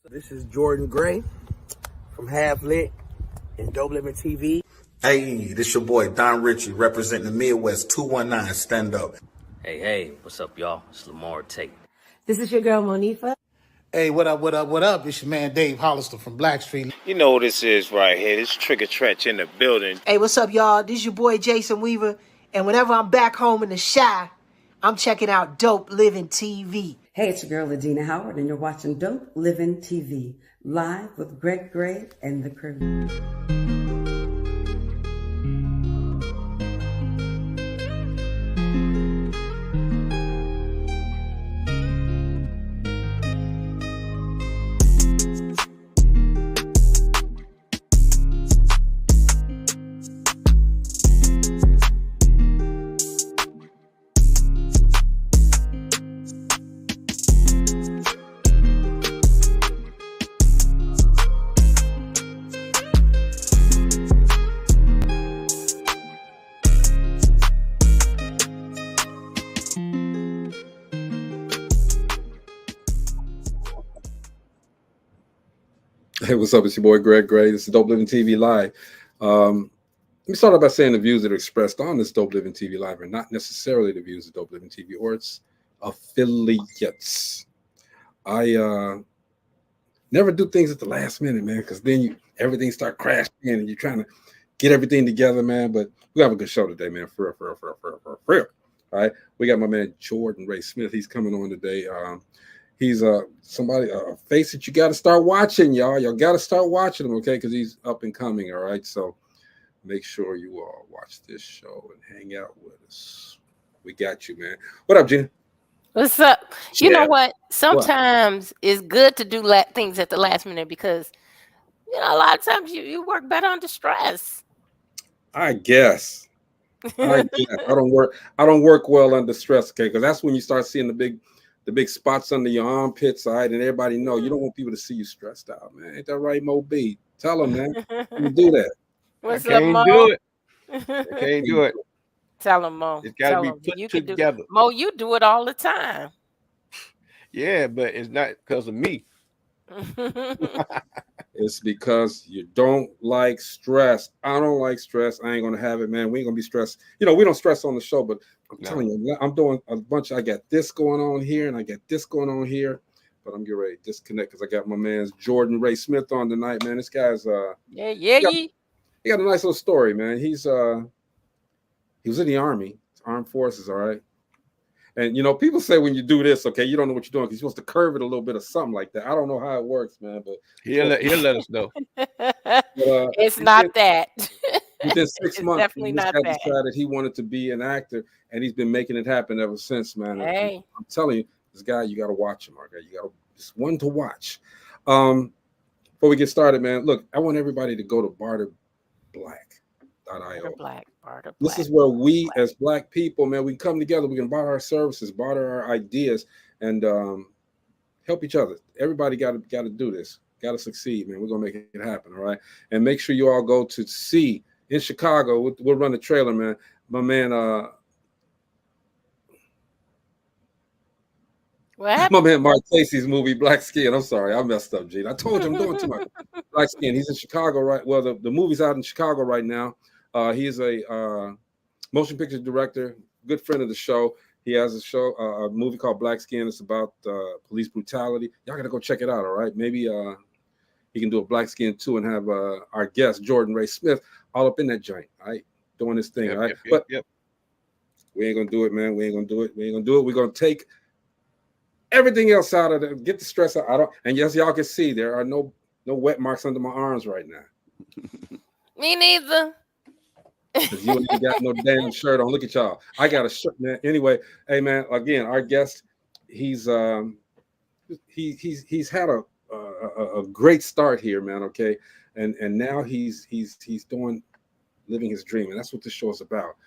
This is Jordan Gray from Half Lit and DopelivenTV. Hey, this your boy Don Ritchie representing the Midwest 219 Stand Up. Hey, what's up, y'all? It's Lamar Tate. This is your girl, Monifa. Hey, what up? It's your man Dave Hollister from Blackstreet. You know what this is right here. This Trigger Trench in the building. Hey, what's up, y'all? This is your boy Jason Weaver. And whenever I'm back home in the Chi, I'm checking out Dope Living TV. Hey, it's your girl, Ladina Howard, and you're watching Dope Living TV, live with Greg Gray and the crew. Hey, what's up? It's your boy Greg Gray. This is Dope Living TV Live. Let me start off by saying the views that are expressed on this Dope Living TV Live are not necessarily the views of Dope Living TV or its affiliates. I never do things at the last minute, man, because then everything start crashing and you're trying to get everything together, man. But we have a good show today, man. For real. All right, we got my man Jordan Ray Smith. He's coming on today. He's a face that you got to start watching, y'all. Y'all got to start watching him, okay? Because he's up and coming, all right? So make sure you all watch this show and hang out with us. We got you, man. What up, Gina? What's up? You know what? Sometimes it's good to do things at the last minute because, a lot of times you work better under stress. I guess. I don't work well under stress, okay? Because that's when you start seeing the big spots under your armpits, all right, and everybody know you don't want people to see you stressed out, man. Ain't that right, Mo B? Tell them, man. You do that. What's I up, Mo? Can't do it. Tell him, Mo. It's got to be put together. Mo, you do it all the time. Yeah, but it's not because of me. It's because you don't like stress. I don't like stress. I ain't gonna have it, man. We ain't gonna be stressed. We don't stress on the show, but I'm telling you, I'm doing a bunch. I got this going on here, and I got this going on here, but I'm getting ready to disconnect because I got my man's Jordan Ray Smith on tonight, man. This guy's he got a nice little story, man. He was in the Army, Armed Forces, all right. And people say when you do this, okay, you don't know what you're doing because you're supposed to curve it a little bit or something like that. I don't know how it works, man, but he'll let us know. It's not that. Within 6 months, definitely this not guy that. decided he wanted to be an actor, and he's been making it happen ever since, man. Hey. I'm telling you, this guy, you got to watch him, okay? You got to just one to watch. Before we get started, man, look, I want everybody to go to barterblack.io. This is where we, as Black people, man, we come together. We can barter our services, barter our ideas, and help each other. Everybody got to do this. Got to succeed, man. We're gonna make it happen, all right? And make sure you all go to see in Chicago. We'll run the trailer, man. My man, my man Mark Casey's movie Black Skin. I'm sorry, I messed up, Gene. I told you I'm doing too much. Black Skin. He's in Chicago, right? Well, the movie's out in Chicago right now. He is a motion picture director, good friend of the show. He has a show, a movie called Black Skin. It's about police brutality. Y'all gotta go check it out, all right? Maybe he can do a Black Skin too and have our guest Jordan Ray Smith all up in that joint, all right? Doing this thing, all right? But we ain't gonna do it, man. We ain't gonna do it. We're gonna take everything else out of it. Get the stress out. And yes, y'all can see there are no wet marks under my arms right now. Me neither. Because you ain't got no damn shirt on. Look at y'all. I got a shirt, man. Anyway, hey man, again, our guest, he's had a great start here, man. Okay, and now he's living his dream, and that's what this show is about.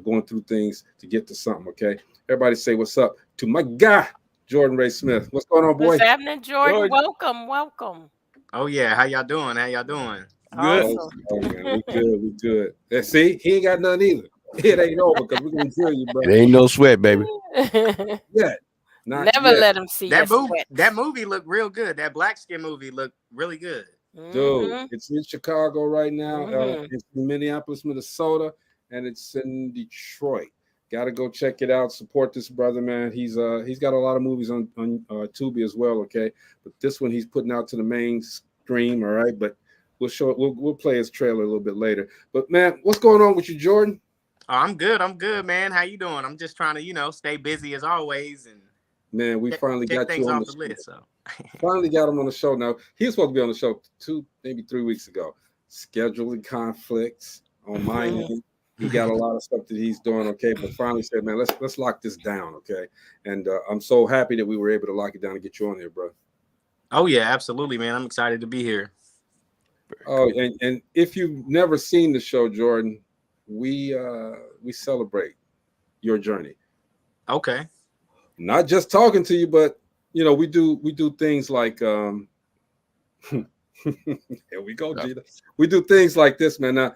Going through things to get to something. Okay, everybody say what's up to my guy Jordan Ray Smith. What's going on, boy? What's happening, Jordan? Welcome. Oh yeah, how y'all doing? Good. Awesome. Oh, man, we good. And see, he ain't got nothing either. It ain't over because we're gonna drill you, bro. There ain't no sweat, baby. Yeah. Not Never yet. let them see That your movie, sweat. that movie looked real good. That Black Skin movie looked really good. Dude, it's in Chicago right now. Mhm. It's in Minneapolis, Minnesota, and it's in Detroit. Got to go check it out. Support this brother, man. He's got a lot of movies on Tubi as well. Okay, but this one he's putting out to the mainstream. All right, but we'll play his trailer a little bit later. But man, what's going on with you, Jordan? Oh, I'm good, man. How you doing? I'm just trying to, stay busy as always and Man, we finally check got things you on off the the show. list. So Finally got him on the show. Now he was supposed to be on the show 3 weeks ago. Scheduling conflicts on my end. He got a lot of stuff that he's doing. Okay, but finally said, man, let's lock this down. Okay, and I'm so happy that we were able to lock it down and get you on here, bro. Oh yeah, absolutely, man. I'm excited to be here. Oh, and if you've never seen the show, Jordan, we celebrate your journey. Okay. Not just talking to you, but we do things like here we go, Gina. We do things like this, man. Now,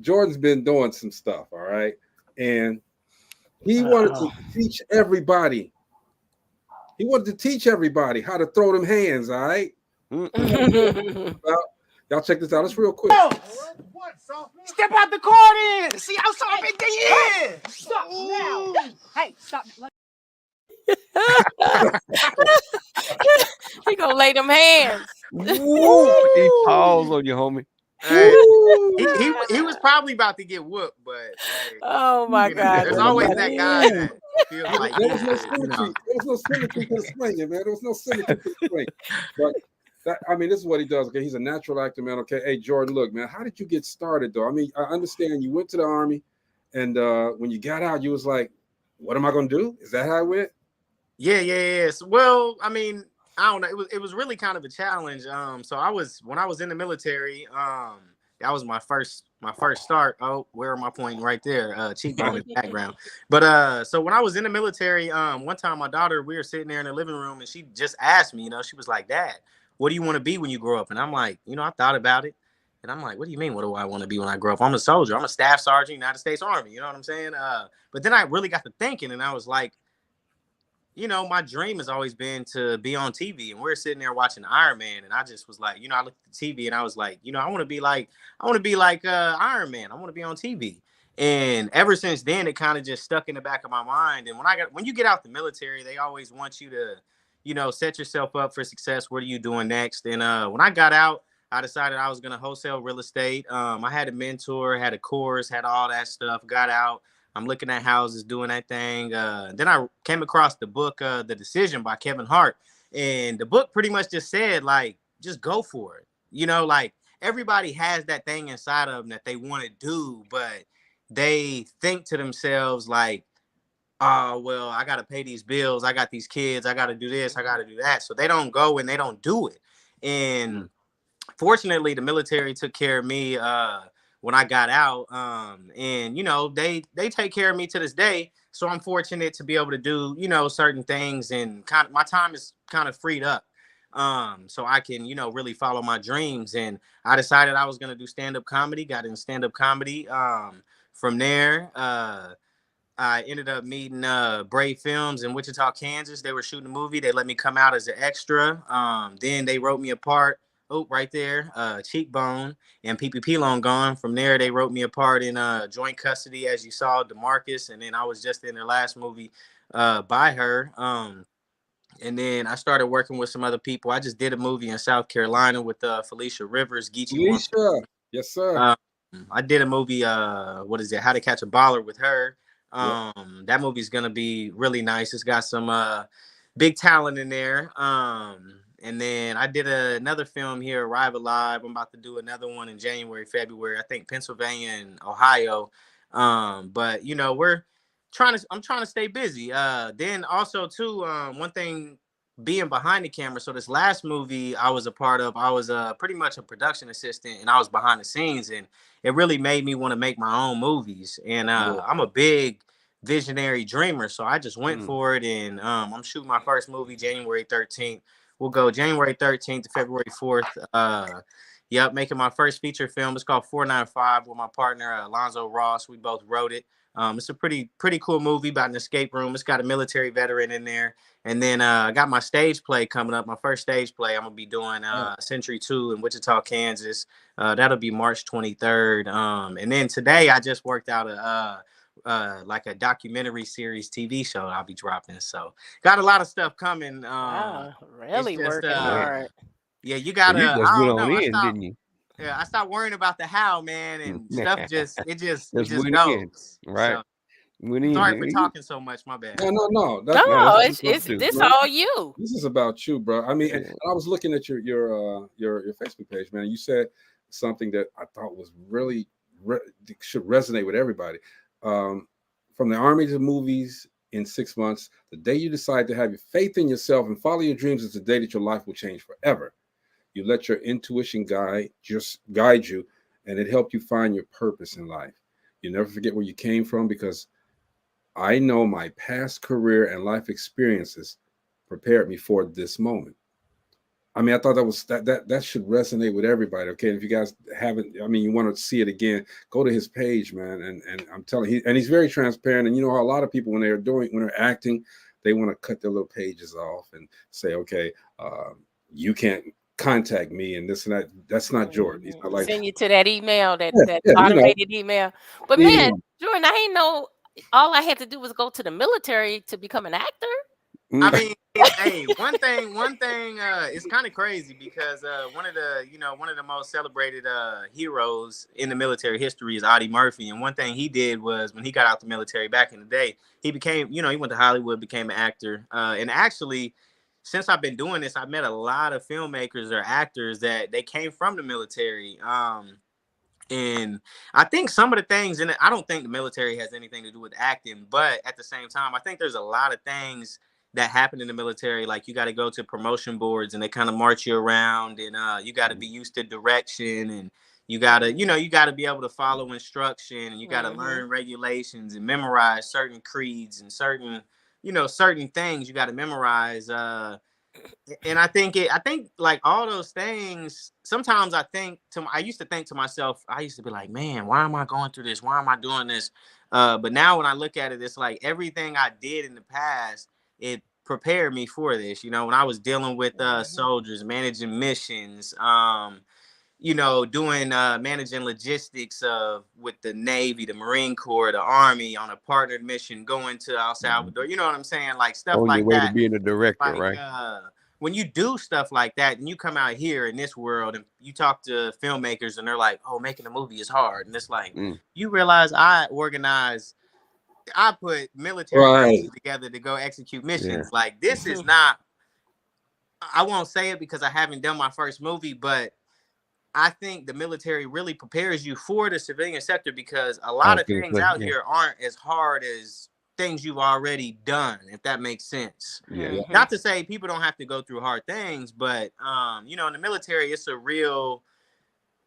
Jordan's been doing some stuff, all right, and he wanted to teach everybody. He wanted to teach everybody how to throw them hands, all right. Y'all check this out. It's real quick. Step out the court in. See how so big they is. Stop now. Hey, stop. He gonna lay them hands. He paws on you, homie. Hey, he was probably about to get whooped, but hey, Oh my God. there's always that guy that feels like There he's was no symmetry. There was no symmetry to the swinging, man. There was no symmetry to the swing. But this is what he does. Okay, he's a natural actor, man. Okay, hey Jordan, look, man, how did you get started, though? I mean, I understand you went to the Army, and when you got out, you was like, "What am I gonna do?" Is that how it went? Yeah. So, well, I mean, I don't know. It was really kind of a challenge. So when I was in the military, that was my first start. Oh, where am I pointing? Right there, cheekbone in the background. But so when I was in the military, one time my daughter, we were sitting there in the living room, and she just asked me, she was like, "Dad, what do you want to be when you grow up?" And I'm like, I thought about it, and I'm like, "What do you mean? What do I want to be when I grow up? I'm a soldier. I'm a staff sergeant, United States Army. You know what I'm saying?" But then I really got to thinking, and I was like, my dream has always been to be on TV, and we're sitting there watching Iron Man, and I just was like, I looked at the TV, and I was like, I want to be like Iron Man. I want to be on TV. And ever since then, it kind of just stuck in the back of my mind. And when you get out the military, they always want you to, set yourself up for success. What are you doing next? And when I got out, I decided I was going to wholesale real estate. I had a mentor, had a course, had all that stuff, got out. I'm looking at houses, doing that thing. Then I came across the book, The Decision by Kevin Hart. And the book pretty much just said, like, just go for it. Like everybody has that thing inside of them that they want to do, but they think to themselves like, oh, well, I got to pay these bills. I got these kids. I got to do this. I got to do that. So they don't go and they don't do it. And fortunately, the military took care of me when I got out. And they take care of me to this day. So I'm fortunate to be able to do, certain things, and kind of my time is kind of freed up. So I can, really follow my dreams. And I decided I was going to do stand-up comedy, got in stand-up comedy. From there, I ended up meeting Brave Films in Wichita, Kansas. They were shooting a movie. They let me come out as an extra. Then they wrote me a part. Oh, right there, Cheekbone and PPP Long Gone. From there, they wrote me a part in Joint Custody, as you saw, DeMarcus. And then I was just in their last movie by her. And then I started working with some other people. I just did a movie in South Carolina with Felicia Rivers. Felicia, yes, sir. I did a movie, what is it? How to Catch a Baller with her. That movie's gonna be really nice. It's got some big talent in there. And then I did another film here, Arrive Alive. I'm about to do another one in January, February. I think Pennsylvania and Ohio. But I'm trying to stay busy. Then also too, one thing, being behind the camera. So this last movie I was a part of, I was pretty much a production assistant, and I was behind the scenes, and it really made me want to make my own movies. And I'm a big visionary dreamer, so I just went for it. And I'm shooting my first movie January 13th. We'll go January 13th to February 4th. Making my first feature film. It's called 495 with my partner Alonzo Ross. We both wrote it. It's a pretty cool movie about an escape room. It's got a military veteran in there. And then I got my stage play coming up. My first stage play, I'm gonna be doing Century 2 in Wichita, Kansas. That'll be March 23rd. And then today I just worked out like a documentary series TV show I'll be dropping. So got a lot of stuff coming. Wow, It's really just working hard. yeah, you So gotta. you just I went don't on know. in, didn't you? I stopped worrying about the how, man, and stuff. It Just just went in, goes. right? So Went in. sorry for talking so much. My bad. No. No, No, that's it's what's up too. this all you. This is about you, bro. I mean, Yeah. and I was looking at your Facebook page, man. You said something that I thought was really should resonate with everybody. From the army to movies in 6 months, the day you decide to have your faith in yourself and follow your dreams is the day that your life will change forever. You let your intuition guide you, and it helped you find your purpose in life. You never forget where you came from, because I know my past career and life experiences prepared me for this moment. I mean, I thought that should resonate with everybody. Okay, and if you guys haven't, I mean, you want to see it again, go to his page, man. And I'm telling you, and he's very transparent. And you know how a lot of people, when they're acting, they want to cut their little pages off and say, okay, you can't contact me and this and that. That's not Jordan. He's not like Send you to that email, that yeah, automated email. But man, yeah. Jordan, I ain't know all I had to do was go to the military to become an actor. I mean, hey, one thing, it's kind of crazy because one of the most celebrated heroes in the military history is Audie Murphy, and one thing he did was when he got out the military back in the day, he became, he went to Hollywood, became an actor, and actually, since I've been doing this, I've met a lot of filmmakers or actors that they came from the military. And I think some of the things, and I don't think the military has anything to do with acting, but at the same time, I think there's a lot of things that happen in the military. Like you got to go to promotion boards and they kind of march you around, and you got to be used to direction, and you got to, you got to be able to follow instruction, and you got to learn regulations and memorize certain creeds and certain things you got to memorize. And I think like all those things, sometimes I used to think to myself, I used to be like, man, why am I going through this? Why am I doing this? But now when I look at it, it's like everything I did in the past, it prepared me for this. When I was dealing with soldiers, managing missions, doing managing logistics with the Navy, the Marine Corps, the Army on a partnered mission, going to El Salvador. You know what I'm saying? Like stuff On your like way to that. being a director, Like right? when you do stuff like that and you come out here in this world and you talk to filmmakers and they're like, oh, making a movie is hard. And it's like, you realize I put military forces together to go execute missions. Yeah. Like this is not, I won't say it because I haven't done my first movie, but I think the military really prepares you for the civilian sector because a lot of things out here aren't as hard as things you've already done, if that makes sense. Yeah. Not to say people don't have to go through hard things, but in the military, it's a real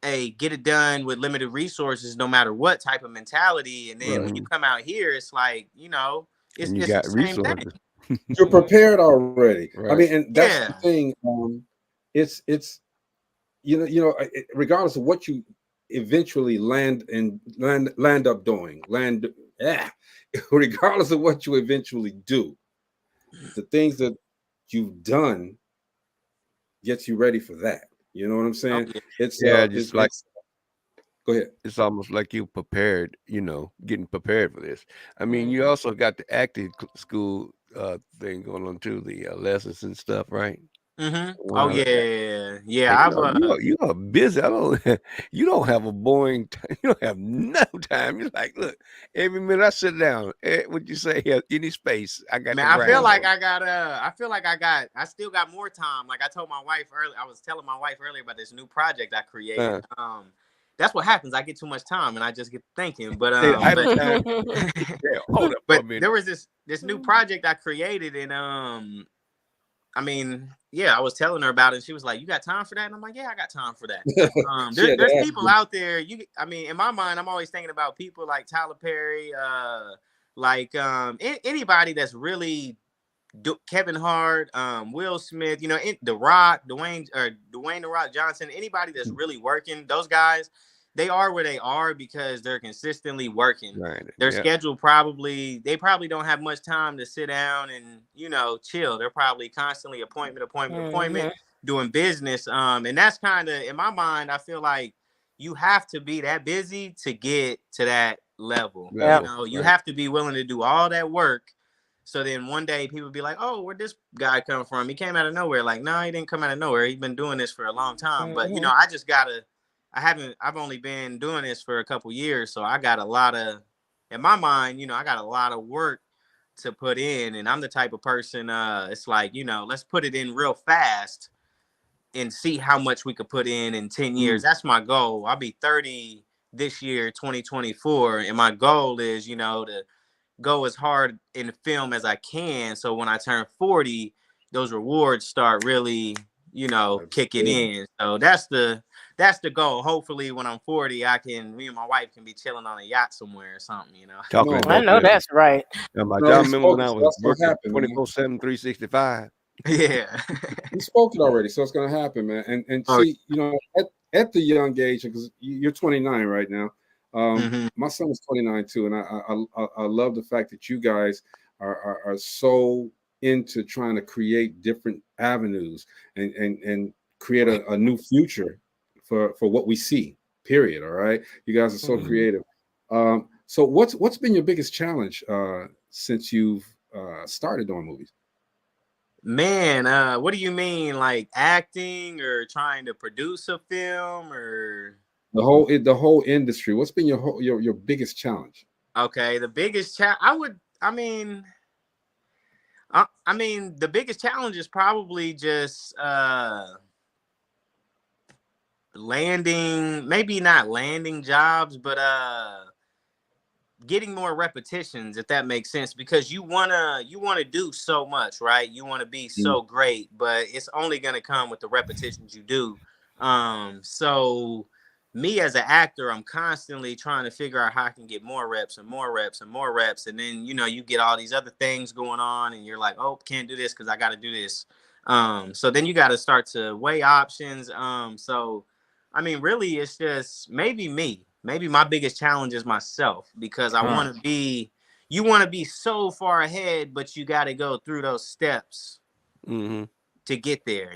get it done with limited resources, no matter what type of mentality. And then when you come out here, it's like, it's And you the got same resources. thing. You're prepared already. Right. I mean, and that's the thing. It's regardless of what you eventually land up doing, regardless of what you eventually do, the things that you've done gets you ready for that. You know what I'm saying? It's go ahead. It's almost like you prepared, getting prepared for this. I mean, you also got the acting school thing going on too, the lessons and stuff, right? Oh yeah. You are busy. You don't have a boring time. You don't have no time. You're like, look, every minute I sit down, what you say here, any space, I got. Man, I feel like I still got more time. Like I told my wife earlier, I was telling my wife earlier about this new project I created. That's what happens. I get too much time and I just get thinking. But hold up for a minute. There was this new project I created, and I mean, I was telling her about it. And she was like, "You got time for that?" And I'm like, "Yeah, I got time for that." There's people out there. In my mind, I'm always thinking about people like Tyler Perry, anybody that's really Kevin Hart, Will Smith, The Rock, Dwayne The Rock Johnson. Anybody that's really working, those guys. they are where they are because they're consistently working. Right. Their Yep. schedule they probably don't have much time to sit down and, chill. They're probably constantly appointment, doing business. And that's kind of, in my mind, I feel like you have to be that busy to get to that level. You have to be willing to do all that work. So then one day people be like, oh, where'd this guy come from? He came out of nowhere. Like, no, he didn't come out of nowhere. He's been doing this for a long time. But, I've only been doing this for a couple years. So I got a lot of, in my mind, I got a lot of work to put in. And I'm the type of person, it's like, let's put it in real fast and see how much we could put in 10 years. That's my goal. I'll be 30 this year, 2024. And my goal is, to go as hard in the film as I can. So when I turn 40, those rewards start really, kicking in. So that's the goal. Hopefully when I'm 40, me and my wife can be chilling on a yacht somewhere or something, Talking I know that's right. Y'all remember when I was working 24/7, 365? Yeah. You spoke it already, so it's gonna happen, man. And see, at the young age, because you're 29 right now. My son is 29 too, and I love the fact that you guys are so into trying to create different avenues and create a new future for what we see. Period. All right, you guys are so creative. So what's been your biggest challenge since you've started doing movies? Man, what do you mean, like acting or trying to produce a film or? The whole industry. What's been your biggest challenge? Okay, the biggest challenge. The biggest challenge is probably just landing. Maybe not landing jobs, but getting more repetitions, if that makes sense. Because you wanna do so much, right? You want to be so great, but it's only gonna come with the repetitions you do. So. Me as an actor, I'm constantly trying to figure out how I can get more reps and more reps and more reps. And then, you get all these other things going on and you're like, oh, can't do this because I got to do this. So then you got to start to weigh options. Really, it's just maybe my biggest challenge is myself because I want to be, you want to be so far ahead, but you got to go through those steps to get there,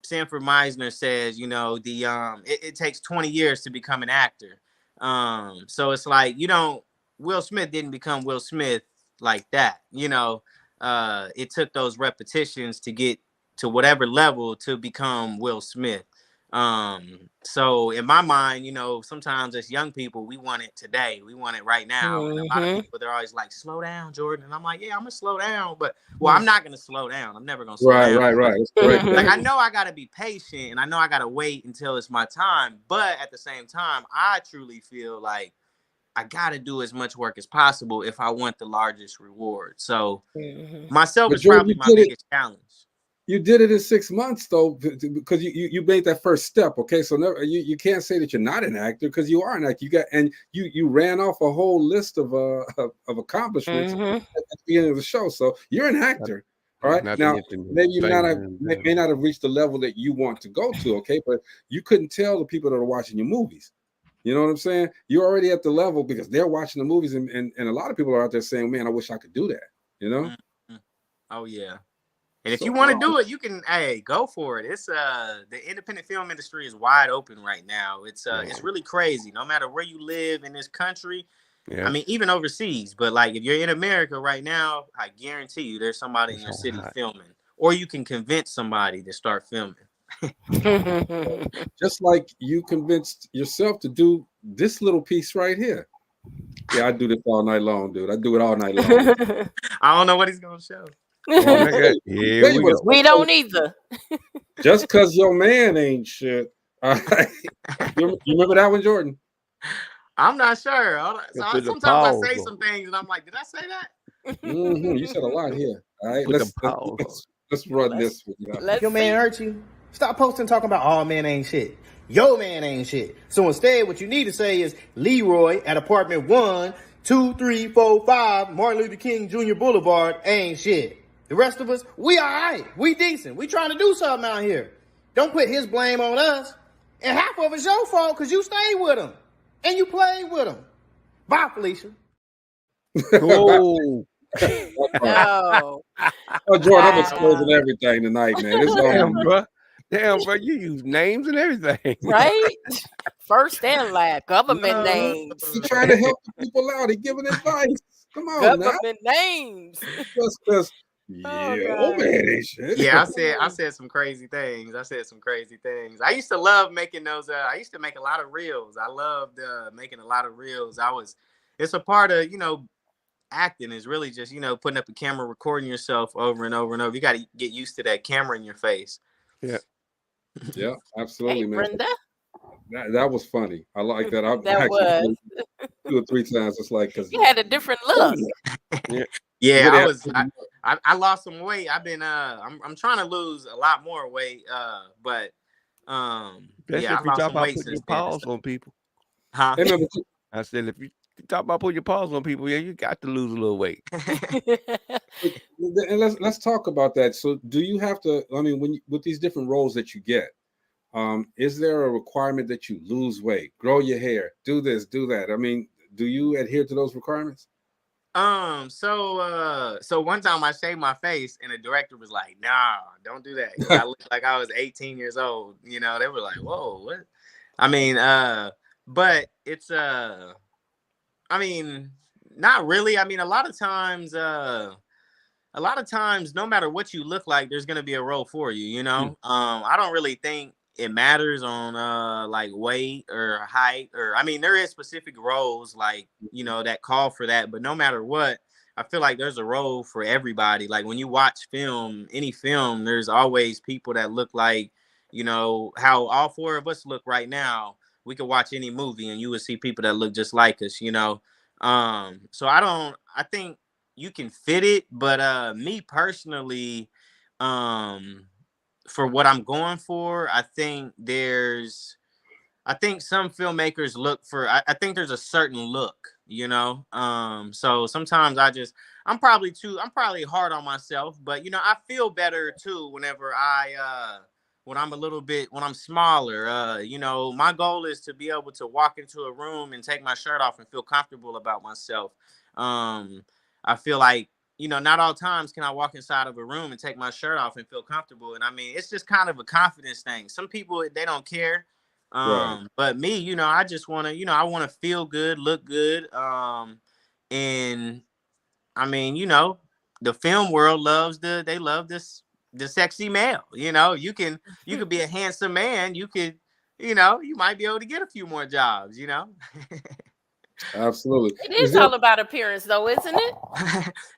Sanford Meisner says, it takes 20 years to become an actor. So it's like, Will Smith didn't become Will Smith like that. It took those repetitions to get to whatever level to become Will Smith. So in my mind, sometimes as young people, we want it today. We want it right now. And a lot of people, they're always like, slow down, Jordan. And I'm like, yeah, I'm going to slow down. But, I'm not going to slow down. I'm never going to slow down. Right. Like, I know I got to be patient and I know I got to wait until it's my time. But at the same time, I truly feel like I got to do as much work as possible if I want the largest reward. So myself is probably my biggest challenge. You did it in 6 months though, because you made that first step. Okay, so you can't say that you're not an actor because you are an actor. You ran off a whole list of accomplishments at the beginning of the show. So you're an actor, all right. Now maybe you may not have reached the level that you want to go to. Okay, but you couldn't tell the people that are watching your movies. You know what I'm saying? You're already at the level because they're watching the movies, and a lot of people are out there saying, "Man, I wish I could do that." You know? Oh yeah. And if you want to do it, you can, go for it. It's the independent film industry is wide open right now. It's really crazy. No matter where you live in this country, even overseas. But like if you're in America right now, I guarantee you there's somebody in your city filming, or you can convince somebody to start filming. Just like you convinced yourself to do this little piece right here. Yeah, I do this all night long, dude. I do it all night long. I don't know what he's gonna show. We don't either. Just because your man ain't shit. You remember that one, Jordan? I'm not sure. Sometimes I say some things and I'm like, did I say that? You said a lot here. All right, let's run this. If your man hurt you, stop posting talking about all men ain't shit. Your man ain't shit. So instead, what you need to say is Leroy at apartment 1, 2, 3, 4, 5, Martin Luther King Jr. Boulevard ain't shit. The rest of us, we all right. We decent. We trying to do something out here. Don't put his blame on us. And half of it's your fault because you stayed with him and you played with him. Bye, Felicia. Oh. No. Oh, Jordan, I'm Wow. exposing everything tonight, man. It's Damn, on. bro. Damn, bro. You use names and everything. Right? First and last. Government No, names. he trying to help the people out. He giving advice. Come on now. Government names. Just Oh, yeah, God. man, they should. Yeah, I said some crazy things. I used to love making those. I used to make a lot of reels. I loved making a lot of reels. It's a part of, acting is really just, putting up a camera, recording yourself over and over and over. You got to get used to that camera in your face. Yeah. Yeah, absolutely, Hey, man. Brenda. That was funny. I like that. I've That actually was. 2 or 3 times. It's like because You had a different look. Yeah, I lost some weight. I've been I'm trying to lose a lot more weight. But Especially yeah, if I you lost talk some about weight putting your since then. paws on people. Huh? Hey, man, I said, if you talk about putting your paws on people, yeah, you got to lose a little weight. and let's talk about that. So, do you have to? I mean, with these different roles that you get, is there a requirement that you lose weight, grow your hair, do this, do that? I mean, do you adhere to those requirements? So one time I shaved my face and the director was like, "Nah, don't do that." I looked like I was 18 years old. They were like, "Whoa, what?" I mean, but it's I mean, not really. I mean, a lot of times, no matter what you look like, there's gonna be a role for you. I don't really think it matters on like weight or height, or I mean, there is specific roles like that call for that, but no matter what, I feel like there's a role for everybody. Like when you watch any film, there's always people that look like how all 4 of us look right now. We could watch any movie and you would see people that look just like us. So I think you can fit it, but me personally, for what I'm going for, I think some filmmakers look for, I think there's a certain look, so sometimes I'm probably hard on myself, but I feel better too whenever when I'm smaller. My goal is to be able to walk into a room and take my shirt off and feel comfortable about myself. I feel like, not all times can I walk inside of a room and take my shirt off and feel comfortable. And I mean, it's just kind of a confidence thing. Some people, they don't care. Right. But me, I just want to, I want to feel good, look good. And I mean, the film world they love the sexy male. You could be a handsome man. You might be able to get a few more jobs, Absolutely. It is all about appearance, though, isn't it?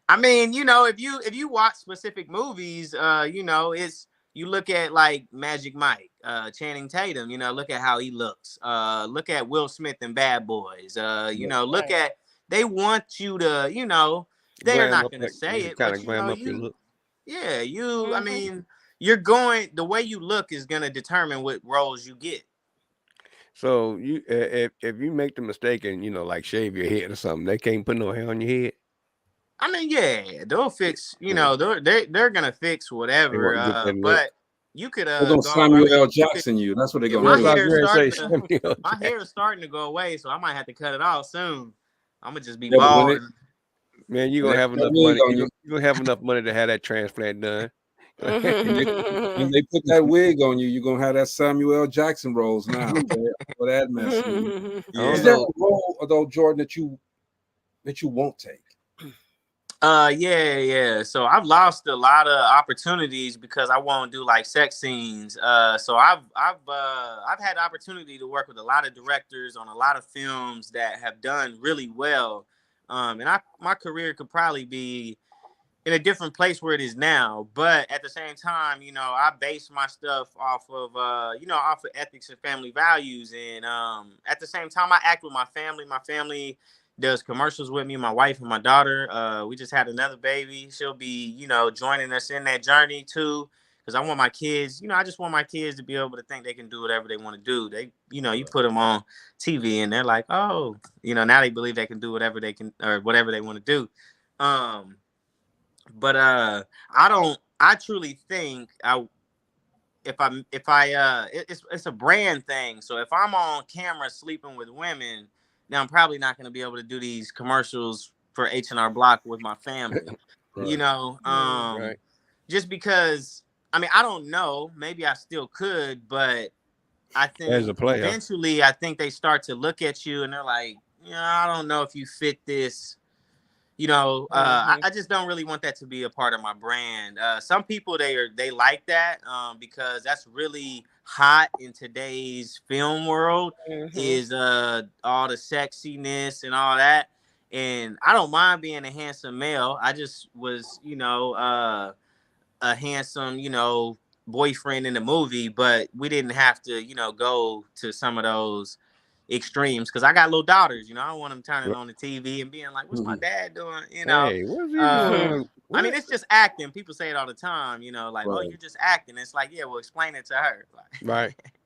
I mean, if you watch specific movies, it's, you look at like Magic Mike, Channing Tatum, look at how he looks. Look at Will Smith in Bad Boys. Look at, they want you to, they're not going to say it, but glam up your look. Yeah, I mean, the way you look is going to determine what roles you get. So you, if you make the mistake and like shave your head or something, they can't put no hair on your head. I mean, yeah, they'll fix. They're gonna fix whatever. But you could they're gonna Samuel L. Jackson you. That's what they're gonna do. My hair is starting to go away, so I might have to cut it off soon. I'm gonna just be bald. Man, you're gonna have enough money. You're gonna have enough money to have that transplant done. When they put that wig on you, you're gonna have that Samuel L. Jackson roles now for that mess. Is there a role, though, Jordan, that you won't take? Yeah. So I've lost a lot of opportunities because I won't do like sex scenes. So I've had the opportunity to work with a lot of directors on a lot of films that have done really well. And my career could probably be in a different place where it is now, but at the same time, I base my stuff off of off of ethics and family values, and at the same time, I act with my family. My family does commercials with me, my wife and my daughter. We just had another baby. She'll be joining us in that journey too, because I want my kids, I just want my kids to be able to think they can do whatever they want to do. They, you put them on TV and they're like, oh, now they believe they can do whatever they can, or whatever they want to do. But I truly think it's a brand thing. So if I'm on camera sleeping with women, then I'm probably not going to be able to do these commercials for H&R Block with my family. Right. You know, Right. just because, I mean, I don't know, maybe I still could, but I As a think player. eventually I think they start to look at you and they're like, I don't know if you fit this. You know, I just don't really want that to be a part of my brand. Some people they like that because that's really hot in today's film world is all the sexiness and all that. And I don't mind being a handsome male. I just was, a handsome, boyfriend in the movie, but we didn't have to, go to some of those extremes because I got little daughters. I don't want them turning on the TV and being like, "What's my dad doing?" Hey, what's he doing? I mean, it's just acting. People say it all the time. Like, "Oh, Right. you're just acting." It's like, yeah, well, explain it to her. Like,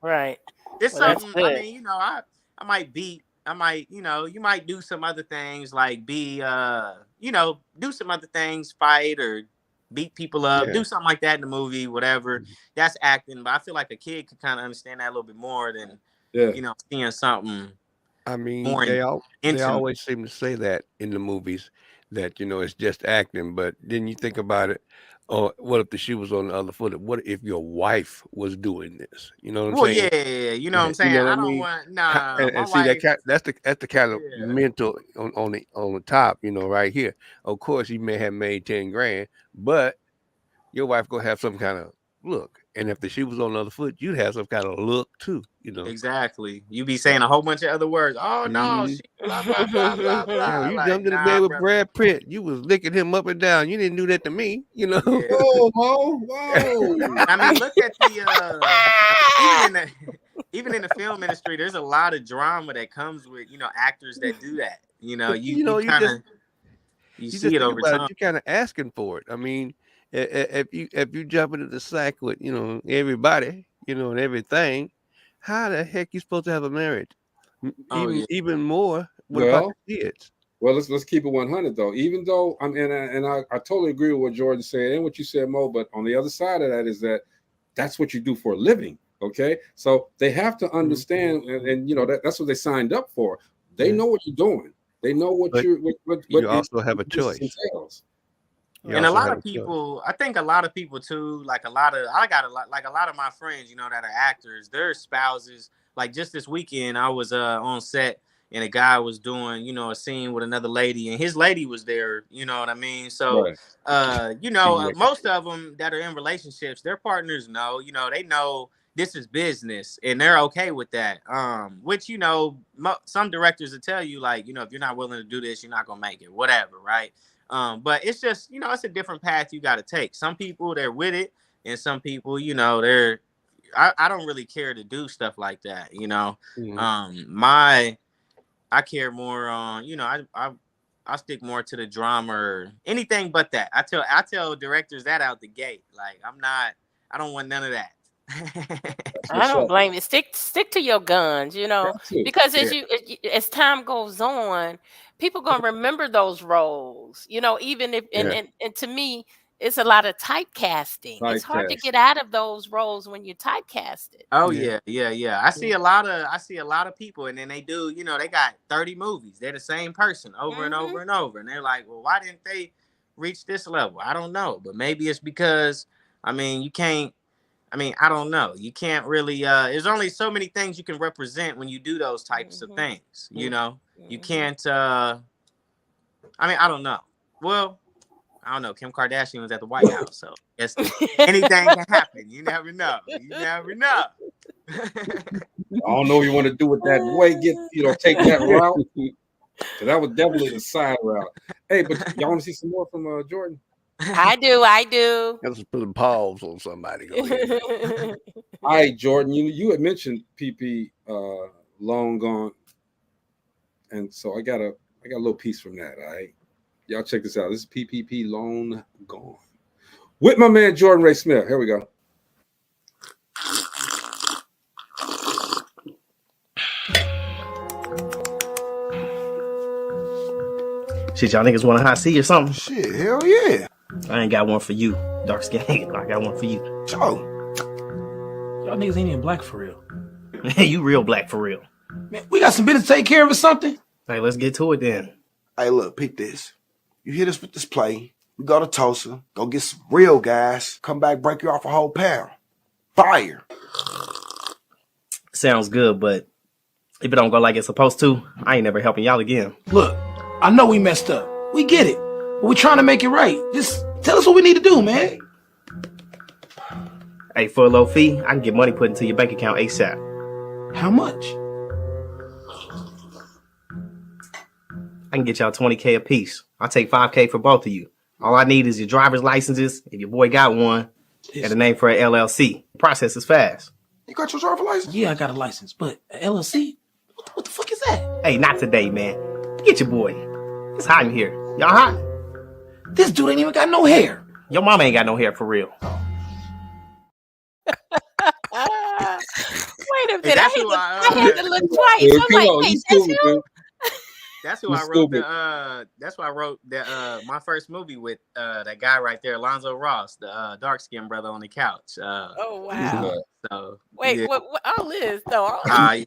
Right. it's Well, that's something. I good. mean, I might beat. I might, you might do some other things like do some other things, fight or beat people up, Yeah. do something like that in the movie, whatever. That's acting, but I feel like a kid could kind of understand that a little bit more than seeing something. I mean, more they intimate. always seem to say that in the movies that it's just acting, but then you think about it. Oh, what if the shoe was on the other foot? What if your wife was doing this? You know what I'm Well, saying? yeah, you know what I'm You saying. know what I I don't mean? want And my see wife. that's the kind of Yeah. mental on the top, right here. Of course, you may have made 10 grand, but your wife gonna have some kind of look. And if the shoe was on the other foot, you'd have some kind of look too, Exactly. You be saying a whole bunch of other words. Oh no, she blah blah blah blah blah. You Like, jumped in the nah, bed with brother. Brad Pitt. You was licking him up and down. You didn't do that to me, Yeah. Whoa, whoa. I mean, look at the even in the film industry, there's a lot of drama that comes with actors that do that. You you see just it think over about time. it. You're kind of asking for it. I mean, if you jump into the sack with everybody, and everything, how the heck you supposed to have a marriage? Even more. What about the kids? Well, let's keep it 100 though. Even though I totally agree with what Jordan said and what you said, Mo. But on the other side of that is that's what you do for a living. Okay, so they have to understand, and that's what they signed up for. They know what you're doing. They know what you also have a choice. Entails. And a lot of people, I think a lot of people too, like a lot of my friends, that are actors, their spouses. Like just this weekend, I was on set and a guy was doing, a scene with another lady and his lady was there. You know what I mean? So, most of them that are in relationships, their partners know, they know this is business and they're okay with that. Which, some directors will tell you like, if you're not willing to do this, you're not going to make it, whatever. Right. But it's just, it's a different path you got to take. Some people they're with it and some people, I don't really care to do stuff like that. I care more on, I stick more to the drama or anything but that. I tell directors that out the gate. Like I don't want none of that. I don't blame you. Stick to your guns, because as time goes on, people gonna remember those roles, even if and to me, it's a lot of typecasting. It's hard to get out of those roles when you're typecasted. Oh yeah. I see a lot of people, and then they do, they got 30 movies. They're the same person over and over and over, and they're like, well, why didn't they reach this level? I don't know, but maybe it's because, you can't. I don't know. You can't really. There's only so many things you can represent when you do those types of things. You can't. I don't know. Well, I don't know. Kim Kardashian was at the White House, so yes, anything can happen. You never know. I don't know what you want to do with that way. Take that route. So that was definitely the side route. Hey, but y'all want to see some more from Jordan? I do. Let's put a pause on somebody. Go ahead. All right, Jordan. You had mentioned PP long gone, and so I got a little piece from that. All right, y'all check this out. This is PPP long gone with my man Jordan Ray Smith. Here we go. Shit, y'all niggas want a hot seat or something? Shit, hell yeah. I ain't got one for you, dark skin. I got one for you. Oh. Y'all niggas ain't even black for real. You real black for real. Man, we got some business to take care of or something. Hey, let's get to it then. Hey, look, pick this. You hit us with this play. We go to Tulsa, go get some real guys, come back, break you off a whole pound. Fire. Sounds good, but if it don't go like it's supposed to, I ain't never helping y'all again. Look, I know we messed up. We get it. But we're trying to make it right. Just tell us what we need to do, man. Hey, for a low fee, I can get money put into your bank account ASAP. How much? I can get y'all $20K a piece. I'll take $5K for both of you. All I need is your driver's licenses, if your boy got one, and a name for an LLC. The process is fast. You got your driver's license? Yeah, I got a license, but an LLC? What the fuck is that? Hey, not today, man. Get your boy. It's hot in here. Y'all hot? This dude ain't even got no hair. Your mama ain't got no hair for real. Wait a minute, I had to look twice. I'm like, hey, that's you? That's who I wrote that's why I wrote my first movie with that guy right there, Alonzo Ross, the dark skinned brother on the couch. Oh wow. So wait, yeah. what all this though? Hey,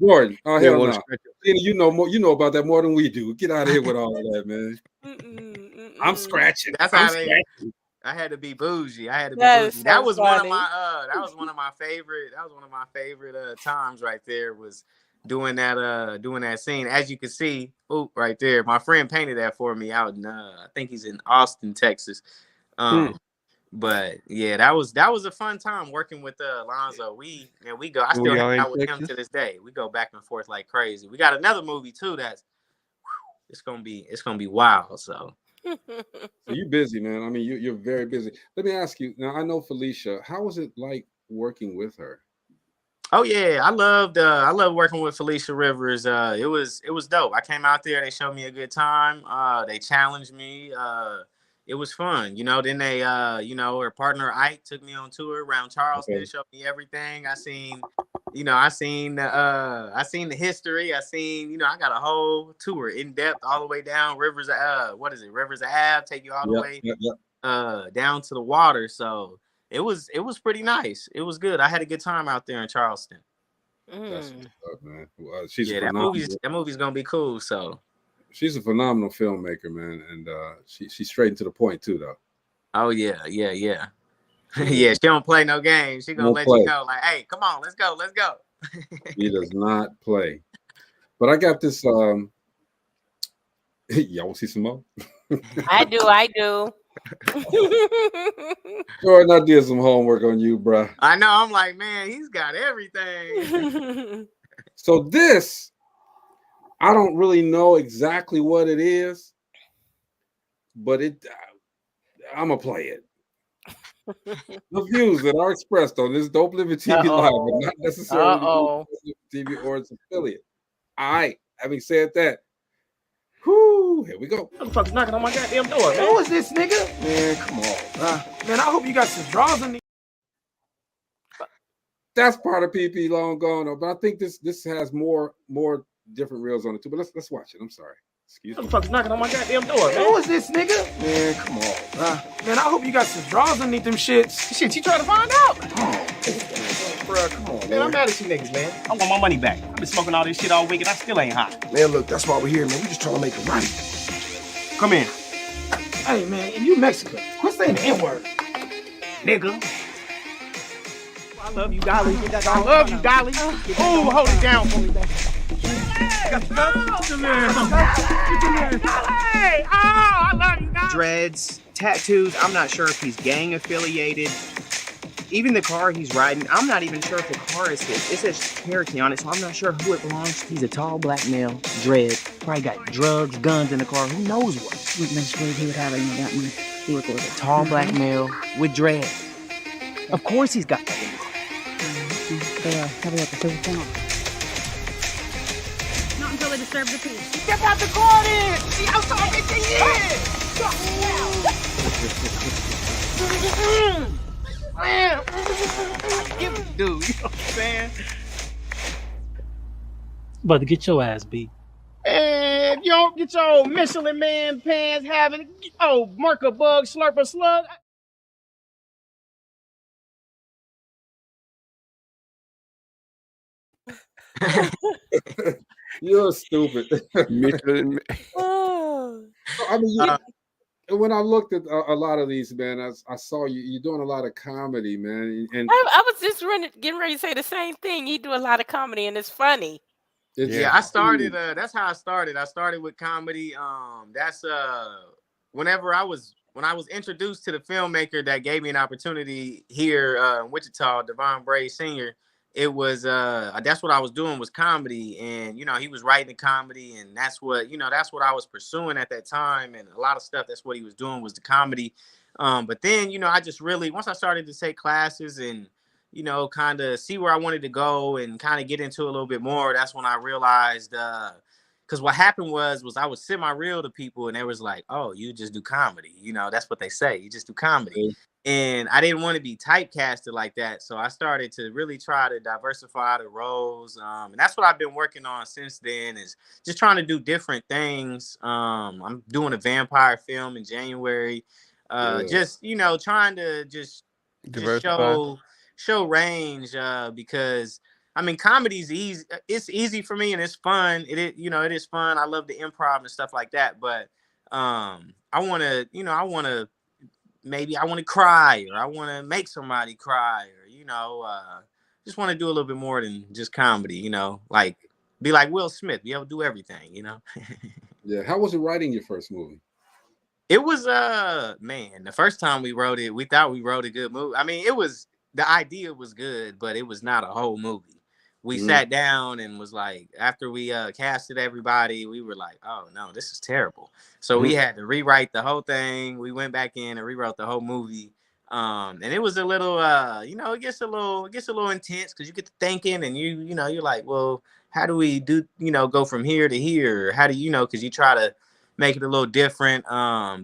Jordan. Oh hell no. You know about that more than we do. Get out of here with all of that, man. I'm scratching. That's how I had to be bougie. That was one of my favorite times right there, was doing that scene. As you can see, right there, my friend painted that for me out in I think he's in Austin, Texas. But yeah, that was a fun time working with Alonzo. I still hang out with him to this day. We go back and forth like crazy. We got another movie too that's it's gonna be wild. So you busy, man. I mean, you're very busy. Let me ask you now. I know Felicia. How was it like working with her? Oh yeah, I loved working with Felicia Rivers. It was dope. I came out there, they showed me a good time. They challenged me. It was fun, Then they, her partner Ike took me on tour around Charleston, showed me everything. I seen the history. I got a whole tour in depth all the way down Rivers. Rivers Ave, take you all the way down to the water. So it was pretty nice. It was good. I had a good time out there in Charleston. That's what's up, man. That movie's gonna be cool. So she's a phenomenal filmmaker, man, and she's straight and to the point too, though. Oh yeah. Yeah, she don't play no games. She gonna let you know, like, hey, come on, let's go. He does not play. But I got this. Y'all want to see some more? I do. Jordan, I did some homework on you, bro. I know. I'm like, man, he's got everything. So this, I don't really know exactly what it is, but I'm gonna play it. The views that are expressed on this Dope Living TV Live are not necessarily Dope Living TV or its affiliate. All right. Having said that, here we go. What the fuck's knocking on my goddamn door, man? Who is this nigga? Man, come on. Man, I hope you got some drawers in the. That's part of PP long gone, though. But I think this has more different reels on it too. But let's watch it. I'm sorry. Excuse me. What the fuck's knocking on my goddamn door, man? Who is this nigga? Man, come on. Man, I hope you got some drawers underneath them shits. Shit, you trying to find out? Bro, come on, Man, I'm mad at you niggas, man. I want my money back. I've been smoking all this shit all week and I still ain't hot. Man, look, that's why we're here, man. We just trying to make it right. Come in. Hey, man, and you Mexican. Quit saying the N-word. Nigga. I love you, Dolly. I love you, Dolly. Oh, hold it down for me, baby. I love you, Dolly. Dreads, tattoos. I'm not sure if he's gang affiliated. Even the car he's riding, I'm not even sure if the car is his. It says Cherokee on it, so I'm not sure who it belongs to. He's a tall black male, dread, probably got drugs, guns in the car. Who knows what? Which way he would have it in that one. He would go a tall black male with dread. Of course he's got that in the car. Have a look at the channel. Not until they disturb the peace. Step out the car then! See how tall this thing is! Man, dude, you know what I'm saying? About to get your ass beat. And you don't get your Michelin Man pants having, marker bug, slurper slug. You're stupid. Michelin. Oh. I mean, when I looked at a lot of these, man, I saw you're doing a lot of comedy, man, and I was just getting ready to say the same thing. He do a lot of comedy and it's funny. Yeah, I started. That's how I started. I started with comedy. That's when I was introduced to the filmmaker that gave me an opportunity here in Wichita, Devon Bray Sr. It was that's what I was doing was comedy, and he was writing the comedy, and that's what that's what I was pursuing at that time, and a lot of stuff. That's what he was doing was the comedy. But then I just really once I started to take classes and kind of see where I wanted to go and kind of get into it a little bit more. That's when I realized, because what happened was I would semi-real to people and they was like, oh, you just do comedy. That's what they say. You just do comedy. And I didn't want to be typecasted like that. So I started to really try to diversify the roles. And that's what I've been working on since then is just trying to do different things. I'm doing a vampire film in January. Just, trying to just show range because I mean comedy's easy. It's easy for me and it's fun. It is fun. I love the improv and stuff like that. But I want to maybe I want to cry or I want to make somebody cry or just want to do a little bit more than just comedy. Like be like Will Smith. Be able to do everything. Yeah. How was it writing your first movie? It was man, the first time we wrote it, we thought we wrote a good movie. I mean, the idea was good, but it was not a whole movie. We sat down and was like, after we casted everybody, we were like, oh no, this is terrible. So we had to rewrite the whole thing. We went back in and rewrote the whole movie. And it was a little it gets a little intense because you get to thinking and you're like, well, how do we do, go from here to here? How do because you try to make it a little different.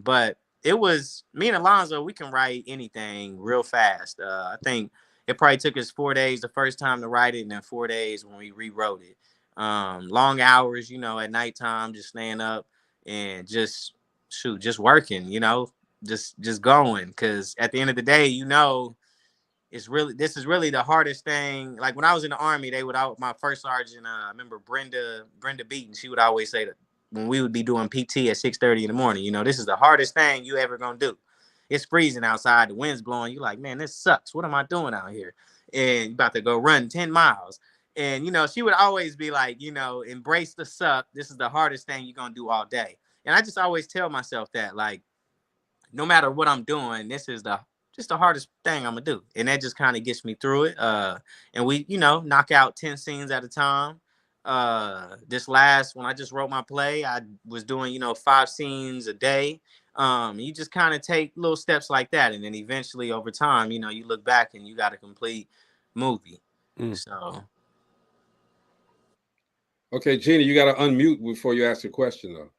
But it was me and Alonzo, we can write anything real fast. I think it probably took us 4 days the first time to write it, and then 4 days when we rewrote it. Long hours, at nighttime, just staying up and just working, just going. Because at the end of the day, this is really the hardest thing. Like when I was in the Army, my first sergeant, I remember Brenda Beaton, she would always say that when we would be doing PT at 6:30 in the morning, this is the hardest thing you ever gonna do. It's freezing outside, the wind's blowing. You're like, man, this sucks. What am I doing out here? And you about to go run 10 miles. And, she would always be like, embrace the suck. This is the hardest thing you're going to do all day. And I just always tell myself that, like, no matter what I'm doing, this is just the hardest thing I'm going to do. And that just kind of gets me through it. And we, knock out 10 scenes at a time. This last, when I just wrote my play, I was doing, 5 scenes a day. You just kind of take little steps like that, and then eventually over time, you look back and you got a complete movie. So Okay, Gina, you got to unmute before you ask your question, though.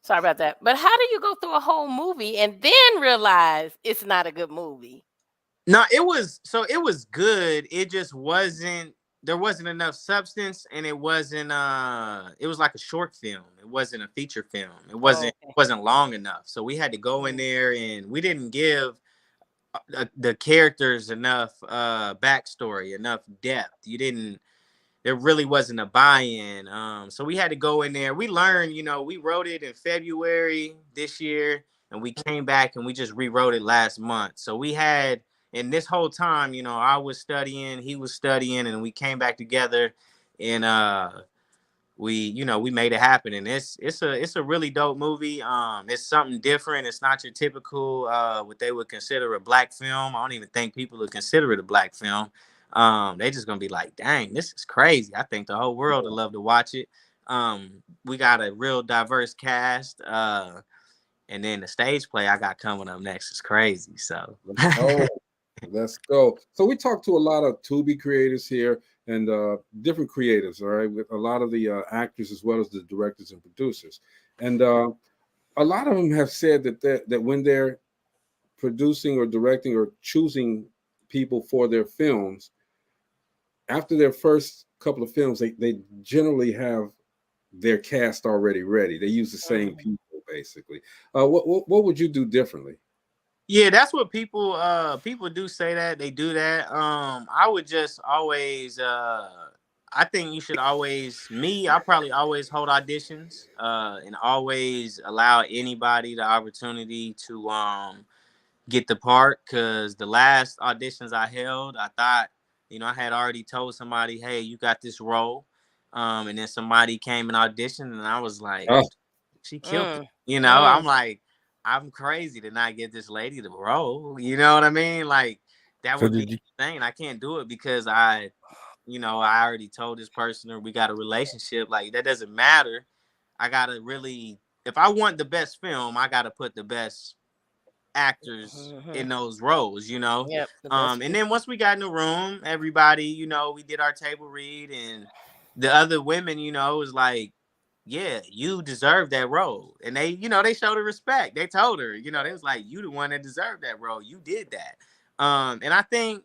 Sorry about that. But how do you go through a whole movie and then realize it's not a good movie? No, it was good. It just there wasn't enough substance, and it was like a short film. It wasn't a feature film. It wasn't long enough. So we had to go in there, and we didn't give the characters enough backstory, enough depth. There really wasn't a buy-in. So we had to go in there. We learned, we wrote it in February this year, and we came back and we just rewrote it last month. So we had. And this whole time, I was studying, he was studying, and we came back together, and we made it happen. And it's a really dope movie. It's something different. It's not your typical what they would consider a black film. I don't even think people would consider it a black film. They just gonna be like, dang, this is crazy. I think the whole world would love to watch it. We got a real diverse cast. And then the stage play I got coming up next is crazy. So. Let's go. So we talked to a lot of Tubi creators here and different creatives, all right, with a lot of the actors as well as the directors and producers. And a lot of them have said that when they're producing or directing or choosing people for their films, after their first couple of films, they generally have their cast already ready. They use the same people, basically. What would you do differently? Yeah, that's what people do say that. They do that. I would just always I think you should always, I probably always hold auditions, and always allow anybody the opportunity to get the part. Cause the last auditions I held, I thought, I had already told somebody, hey, you got this role. And then somebody came and auditioned, and I was like, she killed it. I'm like, I'm crazy to not get this lady the role. You know what I mean? Like, that would be insane. I can't do it because I already told this person, or we got a relationship. Like, that doesn't matter. I gotta really, if I want the best film, I gotta put the best actors in those roles, Yep, and then once we got in the room, everybody, we did our table read, and the other women, was like, yeah, you deserve that role. And they, they showed her respect. They told her, they was like, you the one that deserved that role. You did that. And I think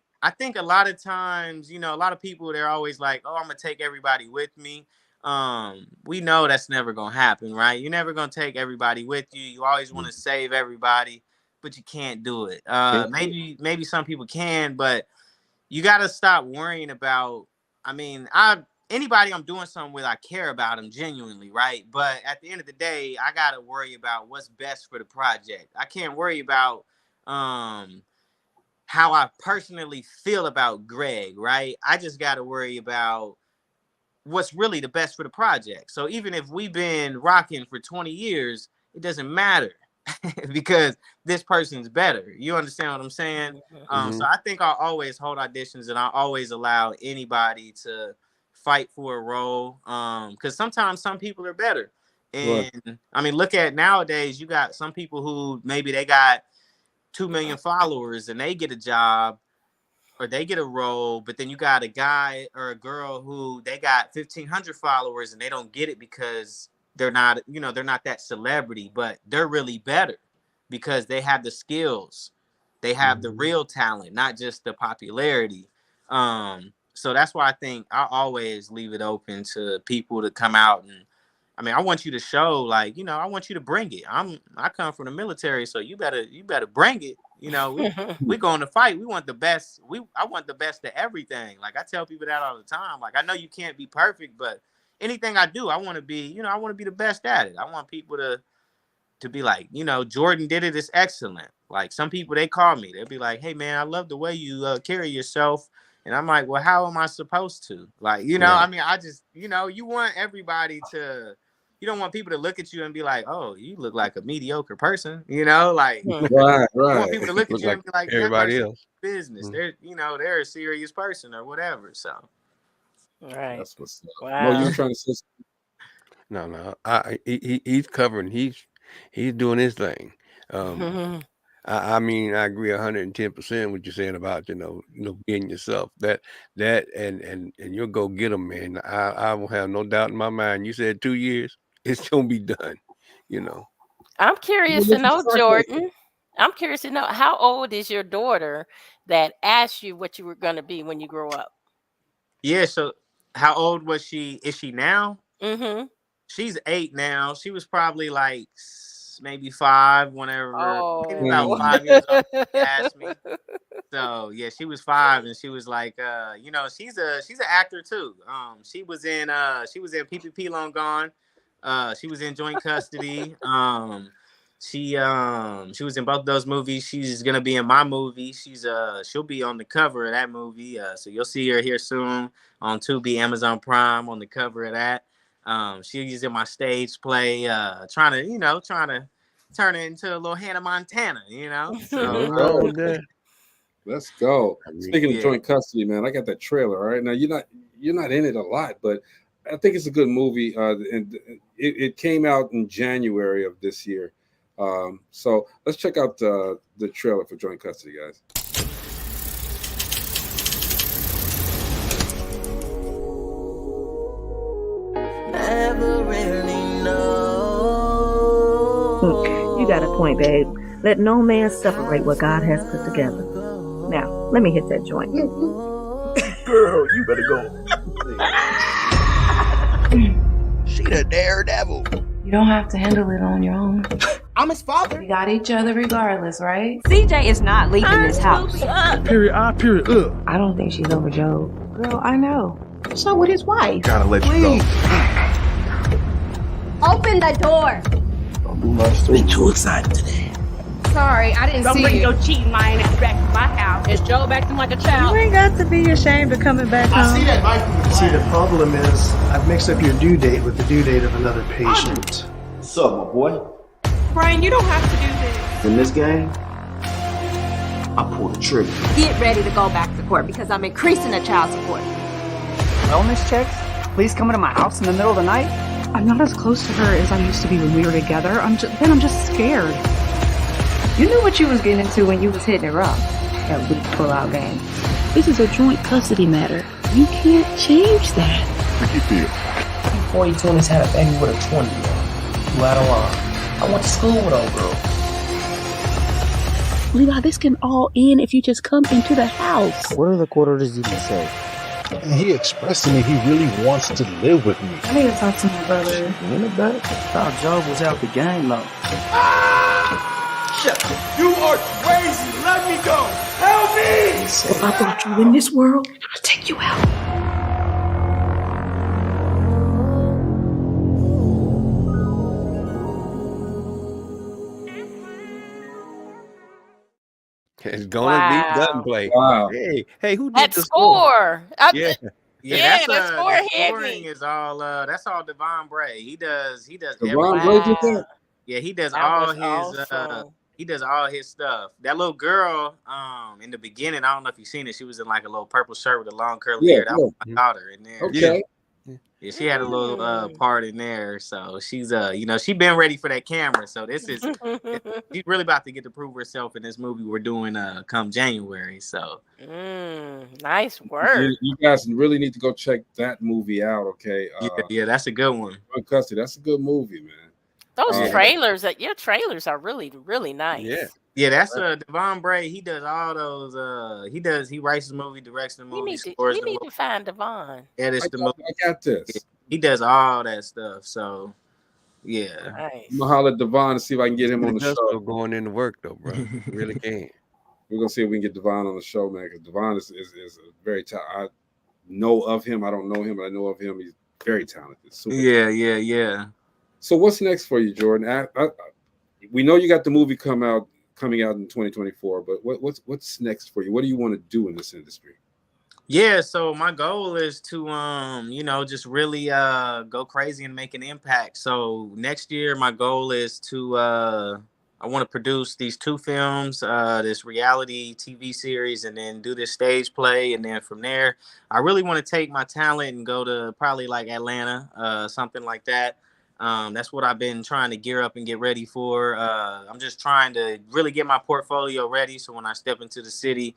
a lot of times, a lot of people, they're always like, oh, I'm gonna take everybody with me. We know that's never gonna happen, right? You're never gonna take everybody with you. You always want to save everybody, but you can't do it. Maybe some people can, but you gotta stop worrying about, anybody I'm doing something with, I care about them genuinely, right? But at the end of the day, I gotta worry about what's best for the project. I can't worry about how I personally feel about Greg, right? I just gotta worry about what's really the best for the project. So even if we've been rocking for 20 years, it doesn't matter because this person's better. You understand what I'm saying? So I think I'll always hold auditions, and I always allow anybody to fight for a role. Because sometimes some people are better. And look at nowadays, you got some people who maybe they got 2 million followers and they get a job or they get a role, but then you got a guy or a girl who they got 1,500 followers and they don't get it because they're not that celebrity, but they're really better because they have the skills, they have the real talent, not just the popularity. So that's why I think I always leave it open to people to come out, and I want you to show, like, I want you to bring it. I come from the military, so you better bring it. We going to fight. We want the best. I want the best of everything. Like, I tell people that all the time. Like, I know you can't be perfect, but anything I do, I want to be, I want to be the best at it. I want people to be like, Jordan did it. It's excellent. Like, some people, they call me. They'll be like, hey, man, I love the way you carry yourself. And I'm like, well, how am I supposed to? Like, I just, you want everybody to, you don't want people to look at you and be like, oh, you look like a mediocre person, like, right. You want people to look at you and be like, everybody else business. They're a serious person or whatever. So, right. That's what's up. Wow. No, you trying to say No. He's covering. He's doing his thing. I agree 110% what you're saying about being yourself. That and you'll go get them, man. I will have no doubt in my mind. You said 2 years, it's gonna be done. I'm curious to know, Jordan. I'm curious to know, how old is your daughter that asked you what you were gonna be when you grow up? Yeah. So how old was she? Is she now? Mm-hmm. She's 8 now. She was probably like maybe 5 whenever. Maybe about 5 years old. She asked me. So yeah, she was 5 and she was like, she's an actor too. She was in PPP Long Gone. She was in Joint Custody. She was in both of those movies. She's gonna be in my movie. She'll be on the cover of that movie. So you'll see her here soon on Tubi, Amazon Prime, on the cover of that. She's in my stage play, trying to turn it into a little Hannah Montana, So let's go. Speaking of Joint Custody, man, I got that trailer. All right, now you're not in it a lot, but I think it's a good movie. And it came out in January of this year. So let's check out the trailer for Joint Custody, guys. Never really know. You got a point, babe. Let no man separate what God has put together. Now, let me hit that joint. Girl, you better go. She the daredevil. You don't have to handle it on your own. I'm his father. We got each other regardless, right? CJ is not leaving this house. Period I, period I don't think she's over Joe. Girl, I know. So with his wife. Gotta let you go. Open the door. Don't do much to Been too excited today. Sorry, I didn't Don't see bring you. your cheating lying ass back to my house. Is Joe acting like a child? You ain't got to be ashamed of coming back home. I see that knife in the See, the problem is I've mixed up your due date with the due date of another patient. What's up, my boy? Brian, you don't have to do this. In this game, I pulled the trigger. Get ready to go back to court because I'm increasing the child support. Wellness checks? Please come into my house in the middle of the night? I'm not as close to her as I used to be when we were together. I'm just scared. You knew what you was getting into when you was hitting it rough. That weak pull-out game. This is a joint custody matter. You can't change that. How you feel? 42 had a baby with a 20-year-old. You out of line. I went to school with old girl. Levi, this can all end if you just come into the house. What are the court orders even say? And he expressed to me he really wants to live with me. I need to talk to my brother. In the back? Thought Job was out the game, though. Shut up. You are crazy. Let me go. Help me. If I brought you in this world, I'll take you out. It's gonna be gunplay. Wow. Hey, who did That the score? Yeah. Yeah, that score the heavy. scoring is all that's all Devon Bray. He does Devon Bray did that? Yeah, he does That all was his awesome. he does all his stuff. That little girl, in the beginning, I don't know if you've seen it. She was in like a little purple shirt with a long curly hair. That was my daughter in there. Okay. Yeah, she had a little part in there. So she's she been ready for that camera. So this is she's really about to get to prove herself in this movie we're doing come January. So nice work. You guys really need to go check that movie out, okay? Yeah, that's a good one. Custody, that's a good movie, man. Those trailers your trailers are really, really nice. Yeah, that's Devon Bray. He does all those. He writes the movie, directs the movie, scores the We need movie, to find Devon. edits the movie. I got this. He does all that stuff. So yeah, Nice. I'm gonna holler at Devon and see if I can get him on the Just show. still going into work though, bro. Really can. We're gonna see if we can get Devon on the show, man. Because Devon is a very I know of him. I don't know him, but I know of him. He's very talented. Super talented. yeah. So what's next for you, Jordan? We know you got the movie coming out in 2024, but what's next for you? What do you want to do in this industry? Yeah, so my goal is to just really go crazy and make an impact. So next year my goal is to I want to produce these 2 films, this reality TV series, and then do this stage play. And then from there, I really want to take my talent and go to probably like Atlanta, something like that. That's what I've been trying to gear up and get ready for. I'm just trying to really get my portfolio ready, so when I step into the city,